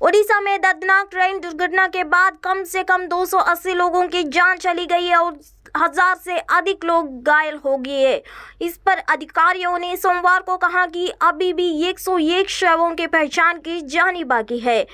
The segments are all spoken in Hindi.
ओडिशा में दर्दनाक ट्रेन दुर्घटना के बाद कम से कम 280 लोगों की जान चली गई है और 1000 से अधिक लोग घायल हो गए। इस पर अधिकारियों ने सोमवार को कहा कि अभी भी 101 शवों की पहचान की जानी बाकी है।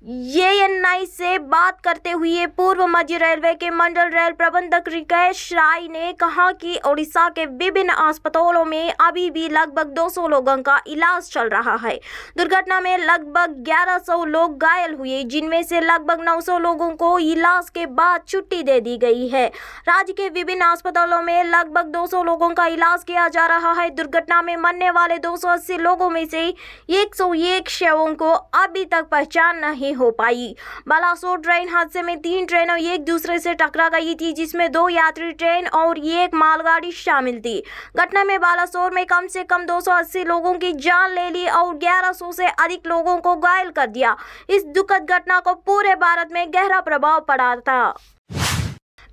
एएनआई से बात करते हुए पूर्व मध्य रेलवे के मंडल रेल प्रबंधक रिकेश राय ने कहा कि ओडिशा के विभिन्न अस्पतालों में अभी भी लगभग 200 लोगों का इलाज चल रहा है। दुर्घटना में लगभग 1100 लोग घायल हुए, जिनमें से लगभग 900 लोगों को इलाज के बाद छुट्टी दे दी गई है। राज्य के विभिन्न अस्पतालों में लगभग 200 लोगों का इलाज किया जा रहा है। दुर्घटना में मरने वाले 280 लोगों में से 101 शवों को अभी तक पहचान नहीं हो पाई। बालासोर ट्रेन हादसे में 3 ट्रेनें एक दूसरे से टकरा गई थी, जिसमें 2 यात्री ट्रेन और 1 मालगाड़ी शामिल थी। घटना में बालासोर में कम से कम 280 लोगों की जान ले ली और 1100 से अधिक लोगों को घायल कर दिया। इस दुखद घटना को पूरे भारत में गहरा प्रभाव पड़ा था।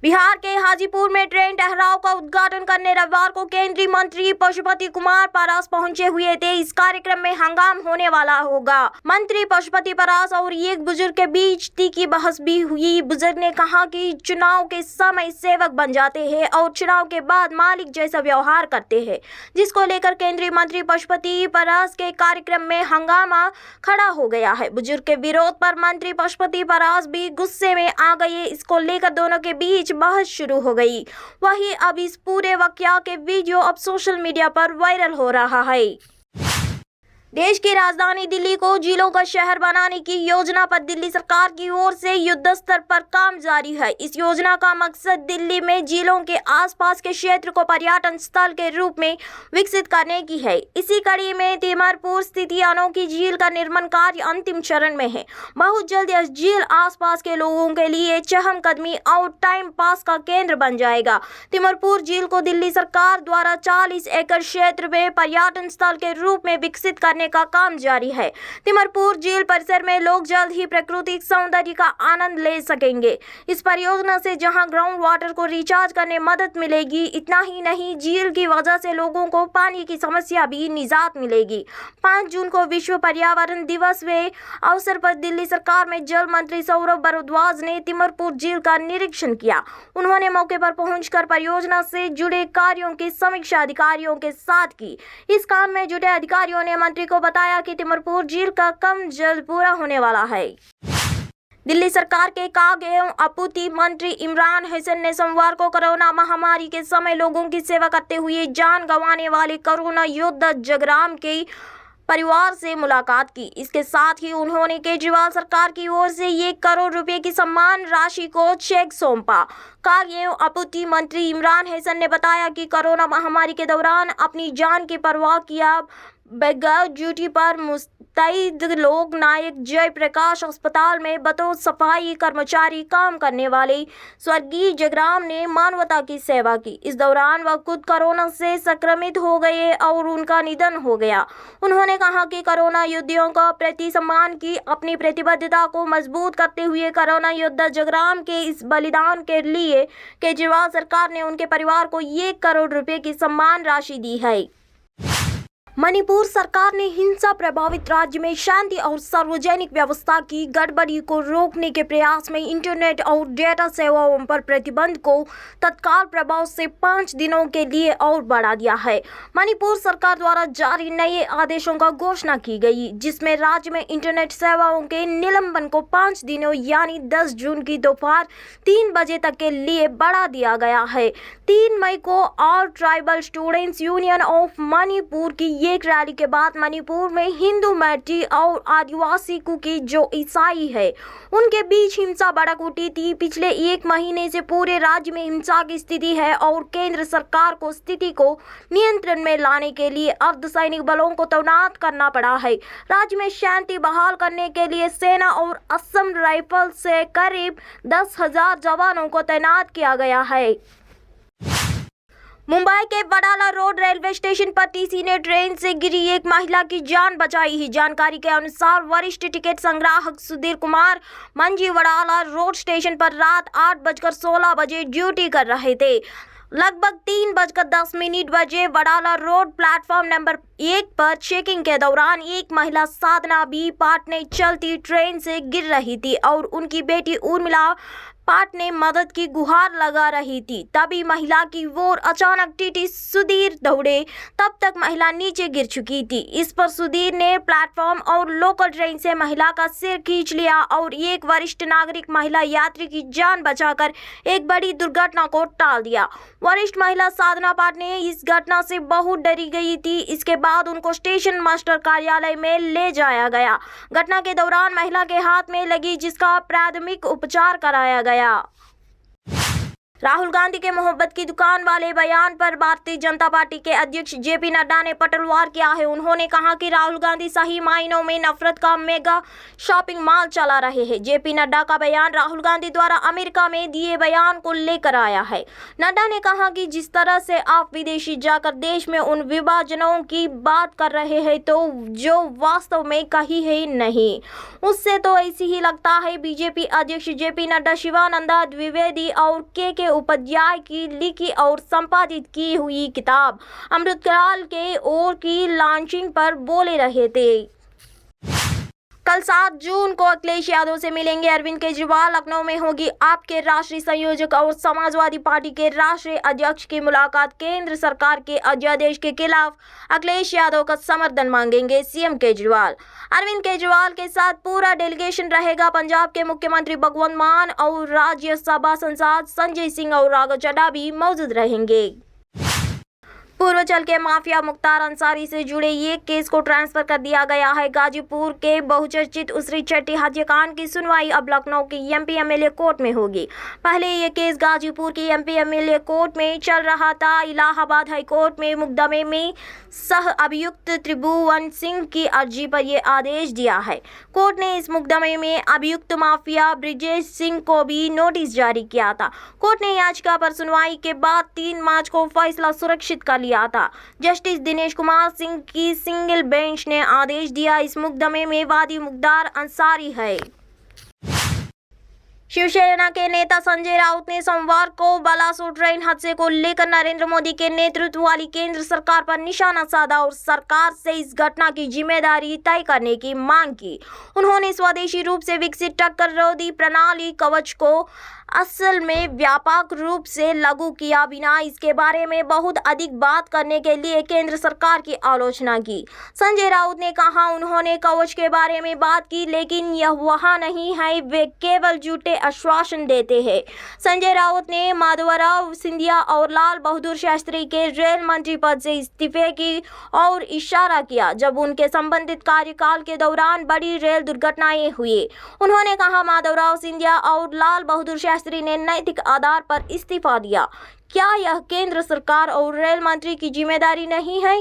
बिहार के हाजीपुर में ट्रेन ठहराव का उद्घाटन करने रविवार को केंद्रीय मंत्री पशुपति कुमार पारस पहुंचे हुए थे। इस कार्यक्रम में हंगाम होने वाला होगा। मंत्री पशुपति पारस और एक बुजुर्ग के बीच तीखी बहस भी हुई। बुजुर्ग ने कहा कि चुनाव के समय सेवक बन जाते हैं और चुनाव के बाद मालिक जैसा व्यवहार करते हैं, जिसको लेकर केंद्रीय मंत्री पशुपति पारस के कार्यक्रम में हंगामा खड़ा हो गया है। बुजुर्ग के विरोध पर मंत्री पशुपति पारस भी गुस्से में आ गए। इसको लेकर दोनों के बीच बहस शुरू हो गई। वहीं अब इस पूरे वाकया के वीडियो अब सोशल मीडिया पर वायरल हो रहा है। देश की राजधानी दिल्ली को झीलों का शहर बनाने की योजना पर दिल्ली सरकार की ओर से युद्ध स्तर पर काम जारी है। इस योजना का मकसद दिल्ली में झीलों के आसपास के क्षेत्र को पर्यटन स्थल के रूप में विकसित करने की है। इसी कड़ी में तिमरपुर स्थित अनोखी झील का निर्माण कार्य अंतिम चरण में है। बहुत जल्द यह झील आसपास के लोगों के लिए चहमकदमी और टाइम पास का केंद्र बन जाएगा। तिमरपुर झील को दिल्ली सरकार द्वारा 40 एकड़ क्षेत्र में पर्यटन स्थल के रूप में विकसित करने का काम जारी है। तिमरपुर झील परिसर में लोग जल्द ही प्राकृतिक सौंदर्य का आनंद ले सकेंगे। इस परियोजना से जहां ग्राउंड वाटर को रिचार्ज करने मदद मिलेगी, इतना ही नहीं, झील की वजह से लोगों को पानी की समस्या भी निजात मिलेगी। 5 जून को विश्व पर्यावरण दिवस के अवसर पर दिल्ली सरकार में जल मंत्री सौरभ भारद्वाज ने तिमरपुर झील का निरीक्षण किया। उन्होंने मौके पर पहुंचकर परियोजना से जुड़े कार्यों की समीक्षा अधिकारियों के साथ की। इस काम में जुटे अधिकारियों ने मंत्री को बताया कि तिमरपुर झील का काम जल्द पूरा होने वाला है। दिल्ली सरकार के खाद्य एवं आपूर्ति मंत्री इमरान हसन ने सोमवार को कोरोना महामारी के समय लोगों की सेवा करते हुए जान गंवाने वाले कोरोना योद्धा जगराम के परिवार से मुलाकात की। इसके साथ ही उन्होंने केजरीवाल सरकार की ओर से 1 करोड़ रुपए की सम्मान राशि को चेक सौंपा। खाद्य एवं आपूर्ति मंत्री इमरान हसन ने बताया कि कोरोना महामारी के दौरान अपनी जान की परवाह किया बगैर ड्यूटी पर मुस्तैद लोक नायक जयप्रकाश अस्पताल में बतौर सफाई कर्मचारी काम करने वाले स्वर्गीय जगराम ने मानवता की सेवा की। इस दौरान वह खुद कोरोना से संक्रमित हो गए और उनका निधन हो गया। उन्होंने कहा कि कोरोना योद्धाओं का प्रति सम्मान की अपनी प्रतिबद्धता को मजबूत करते हुए कोरोना योद्धा जगराम के इस बलिदान के लिए केजरीवाल सरकार ने उनके परिवार को 1 करोड़ रुपए की सम्मान राशि दी है। मणिपुर सरकार ने हिंसा प्रभावित राज्य में शांति और सार्वजनिक व्यवस्था की गड़बड़ी को रोकने के प्रयास में इंटरनेट और डेटा सेवाओं पर प्रतिबंध को तत्काल प्रभाव से 5 दिनों के लिए और बढ़ा दिया है। मणिपुर सरकार द्वारा जारी नए आदेशों का घोषणा की गई, जिसमें राज्य में इंटरनेट सेवाओं के निलंबन को 5 दिनों यानी 10 जून की दोपहर 3 बजे तक के लिए बढ़ा दिया गया है। 3 मई को all tribal students union of Manipur की एक रैली के बाद मणिपुर में हिंदू, मैटी और आदिवासी कुकी जो ईसाई है उनके बीच हिंसा भड़क उठी थी। पिछले 1 महीने से पूरे राज्य में हिंसा की स्थिति है और केंद्र सरकार को स्थिति को नियंत्रण में लाने के लिए अर्धसैनिक बलों को तैनात करना पड़ा है। राज्य में शांति बहाल करने के लिए सेना और असम राइफल से करीब 10,000 जवानों को तैनात किया गया है। मुंबई के वडाला रोड रेलवे स्टेशन पर टीसी ने ट्रेन से गिरी एक महिला की जान बचाई है। जानकारी के अनुसार वरिष्ठ टिकट संग्राहक सुधीर कुमार मंजी वडाला रोड स्टेशन पर रात 8:16 बजे ड्यूटी कर रहे थे। लगभग 3:10 बजे वडाला रोड प्लेटफॉर्म नंबर 1 पर चेकिंग के दौरान एक महिला साधना बी पाट ने चलती ट्रेन से गिर रही थी और उनकी बेटी उर्मिला पाट ने मदद की गुहार लगा रही थी। तभी महिला की ओर अचानक टीटी सुधीर दौड़े, तब तक महिला नीचे गिर चुकी थी। इस पर सुधीर ने प्लेटफॉर्म और लोकल ट्रेन से महिला का सिर खींच लिया और एक वरिष्ठ नागरिक महिला यात्री की जान बचाकर एक बड़ी दुर्घटना को टाल दिया। वरिष्ठ महिला साधना पाट ने इस घटना से बहुत डरी गई थी। इसके बाद उनको स्टेशन मास्टर कार्यालय में ले जाया गया। घटना के दौरान महिला के हाथ में लगी जिसका प्राथमिक उपचार कराया गया। राहुल गांधी के मोहब्बत की दुकान वाले बयान पर भारतीय जनता पार्टी के अध्यक्ष जेपी नड्डा ने पलटवार किया है। उन्होंने कहा कि राहुल गांधी सही मायनों में नफरत का मेगा शॉपिंग मॉल चला रहे हैं। जेपी नड्डा का बयान राहुल गांधी द्वारा अमेरिका में दिए बयान को लेकर आया है। नड्डा ने कहा कि जिस तरह से आप विदेशी जाकर देश में उन विभाजनों की बात कर रहे हैं तो जो वास्तव में कही है नहीं, उससे तो ऐसी ही लगता है। बीजेपी अध्यक्ष जेपी नड्डा शिवानंदा द्विवेदी और के उपाध्याय की लिखी और संपादित की हुई किताब अमृतकाल के ओर की लॉन्चिंग पर बोले रहे थे। कल 7 जून को अखिलेश यादव से मिलेंगे अरविंद केजरीवाल। लखनऊ में होगी आपके राष्ट्रीय संयोजक और समाजवादी पार्टी के राष्ट्रीय अध्यक्ष की मुलाकात। केंद्र सरकार के अध्यादेश के खिलाफ अखिलेश यादव का समर्थन मांगेंगे सीएम केजरीवाल। अरविंद केजरीवाल के साथ पूरा डेलीगेशन रहेगा। पंजाब के मुख्यमंत्री भगवंत मान और राज्यसभा सांसद संजय सिंह और राघव चड्ढा भी मौजूद रहेंगे। पूर्वांचल के माफिया मुख्तार अंसारी से जुड़े ये केस को ट्रांसफर कर दिया गया है। गाजीपुर के बहुचर्चित उसरी चट्टी हत्याकांड की सुनवाई अब लखनऊ की एमपी एमएलए कोर्ट में होगी। पहले ये केस गाजीपुर की एमपी एमएलए कोर्ट में चल रहा था। इलाहाबाद हाई कोर्ट में मुकदमे में सह अभियुक्त त्रिभुवन सिंह की अर्जी पर यह आदेश दिया है। कोर्ट ने इस मुकदमे में अभियुक्त माफिया ब्रिजेश सिंह को भी नोटिस जारी किया था। कोर्ट ने याचिका पर सुनवाई के बाद 3 मार्च को फैसला सुरक्षित कर लिया था। जस्टिस दिनेश कुमार सिंह की सिंगल बेंच ने आदेश दिया। इस मुकदमे में वादी मुख्तार अंसारी है। शिवसेना के नेता संजय राउत ने सोमवार को बालासोर ट्रेन हादसे को लेकर नरेंद्र मोदी के नेतृत्व वाली केंद्र सरकार पर निशाना साधा और सरकार से इस घटना की जिम्मेदारी तय करने की मांग की। उन्होंने स्वदेशी रूप से विकसित टक्कर रोधी प्रणाली कवच को असल में व्यापक रूप से लागू किया बिना इसके बारे में बहुत अधिक बात करने के लिए केंद्र सरकार की आलोचना की। संजय राउत ने कहा उन्होंने कवच के बारे में बात की लेकिन यह वहाँ नहीं है, वे केवल झूठे आश्वासन देते हैं। संजय राउत ने माधवराव सिंधिया और लाल बहादुर शास्त्री के रेल मंत्री पद से इस्तीफे की और इशारा किया जब उनके संबंधित कार्यकाल के दौरान बड़ी रेल दुर्घटनाएं हुई। उन्होंने कहा माधवराव सिंधिया और लाल बहादुर शास्त्री ने नैतिक आधार पर इस्तीफा दिया। क्या यह केंद्र सरकार और रेल मंत्री की जिम्मेदारी नहीं है?